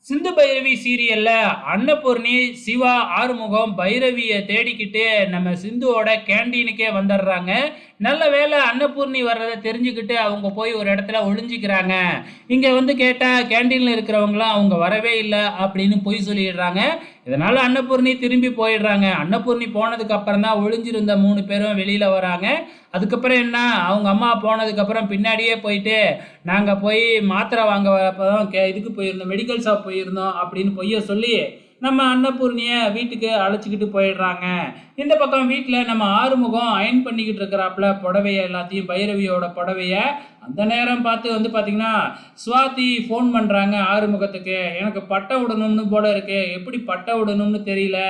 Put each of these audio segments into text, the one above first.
சிந்து பைரவி சீரியல்ல அன்னபூர்ணி, சிவா, ஆறுமுகம் பைரவிய தேடிக்கிட்டு நம்ம சிந்துவோட கேண்டீனுக்கே வந்துடுறாங்க. நல்ல வேளை அன்னபூர்ணி வர்றத தெரிஞ்சுக்கிட்டு அவங்க போய் ஒரு இடத்துல ஒளிஞ்சிக்கிறாங்க. இங்க வந்து கேட்டா கேண்டீன்ல இருக்கிறவங்களாம் அவங்க வரவே இல்லை அப்படின்னு பொய் சொல்லிடுறாங்க. இதனால அன்னபூர்ணி திரும்பி போயிடுறாங்க. அன்னபூர்ணி போனதுக்கு அப்புறம் தான் ஒளிஞ்சிருந்த 3 பேரும் வெளியில வராங்க. அதுக்கப்புறம் என்ன, அவங்க அம்மா போனதுக்கு அப்புறம் பின்னாடியே போயிட்டு நாங்க போய் மாத்திரை வாங்க வரப்பதான் இதுக்கு போயிருந்தோம், மெடிக்கல் ஷாப் போயிருந்தோம் அப்படின்னு பொய்ய சொல்லி நம்ம அன்னபூர்ணிய வீட்டுக்கு அழைச்சிக்கிட்டு போயிடுறாங்க. இந்த பக்கம் வீட்டில் நம்ம ஆறுமுகம் அயன் பண்ணிக்கிட்டு இருக்கிறாப்புல புடவைய எல்லாத்தையும், பைரவியோட புடவைய. அந்த நேரம் பார்த்து வந்து பார்த்தீங்கன்னா சுவாதி ஃபோன் பண்ணுறாங்க ஆறுமுகத்துக்கு. எனக்கு பட்டை விடணும்னு போல இருக்கு, எப்படி பட்டை விடணும்னு தெரியல,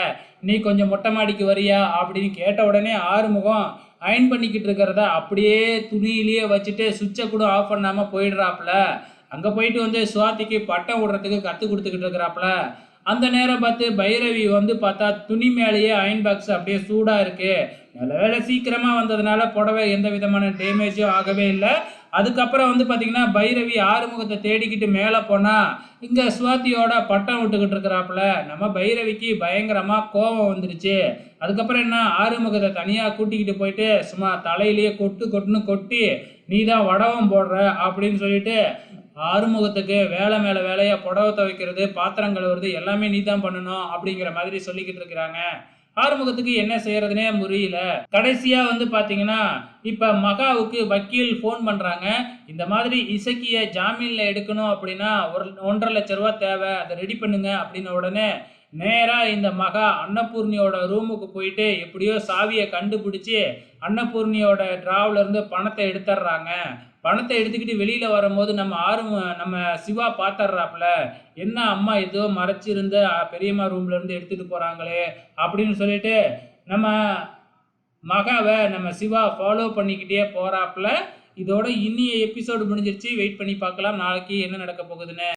நீ கொஞ்சம் மொட்டை மாடிக்கு வரியா அப்படின்னு கேட்ட உடனே ஆறுமுகம் அயன் பண்ணிக்கிட்டு இருக்கிறத அப்படியே துணியிலேயே வச்சுட்டு சுவிட்சை கூட ஆஃப் பண்ணாமல் போயிடுறாப்புல. அங்கே போயிட்டு வந்து சுவாதிக்கு பட்டம் விடுறதுக்கு கற்றுக் கொடுத்துக்கிட்டு இருக்கிறாப்புல. அந்த நேரம் பார்த்து பைரவி வந்து பார்த்தா துணி மேலேயே அயன் பாக்ஸ் அப்படியே சூடாக இருக்குது. நல்ல வேலை சீக்கிரமாக வந்ததுனால புடவை எந்த விதமான டேமேஜும் ஆகவே இல்லை. அதுக்கப்புறம் வந்து பார்த்தீங்கன்னா பைரவி ஆறுமுகத்தை தேடிக்கிட்டு மேலே போனால் இங்கே சுவாத்தியோட பட்டம் விட்டுக்கிட்டு இருக்கிறாப்புல. நம்ம பைரவிக்கு பயங்கரமாக கோபம் வந்துருச்சு. அதுக்கப்புறம் என்ன, ஆறுமுகத்தை தனியாக கூட்டிக்கிட்டு போயிட்டு சும்மா தலையிலேயே கொட்டு கொட்டுன்னு கொட்டி நீ தான் வடவம் போடுற அப்படின்னு சொல்லிட்டு ஆறுமுகத்துக்கு வேலை மேலே வேலையாக புடவை துவைக்கிறது, பாத்திரம் கழுவுறது எல்லாமே நீ தான் பண்ணணும் அப்படிங்கிற மாதிரி சொல்லிக்கிட்டு இருக்கிறாங்க. ஆறுமுகத்துக்கு என்ன செய்யறதுனே புரியல. கடைசியா வந்து பாத்தீங்கன்னா இப்ப மகாவுக்கு வக்கீல் ஃபோன் பண்றாங்க. இந்த மாதிரி இசக்கிய ஜாமீன்ல எடுக்கணும் அப்படின்னா 1,50,000 ரூபாய் தேவை, அதை ரெடி பண்ணுங்க அப்படின்ன உடனே நேரா இந்த மகா அன்னபூர்ணியோட ரூமுக்கு போயிட்டு எப்படியோ சாவியை கண்டுபிடிச்சி அன்னபூர்ணியோட டிராவ்ல இருந்து பணத்தை எடுத்துடுறாங்க. பணத்தை எடுத்துக்கிட்டு வெளியில வரும்போது நம்ம சிவா பாத்துறாப்புல. என்ன அம்மா ஏதோ மறைச்சிருந்த பெரியம்மா ரூம்ல இருந்து எடுத்துட்டு போறாங்களே அப்படின்னு சொல்லிட்டு நம்ம மகாவை நம்ம சிவா ஃபாலோ பண்ணிக்கிட்டே போறாப்புல. இதோட இன்னிய எபிசோடு முடிஞ்சிருச்சு. வெயிட் பண்ணி பார்க்கலாம் நாளைக்கு என்ன நடக்க போகுதுன்னு.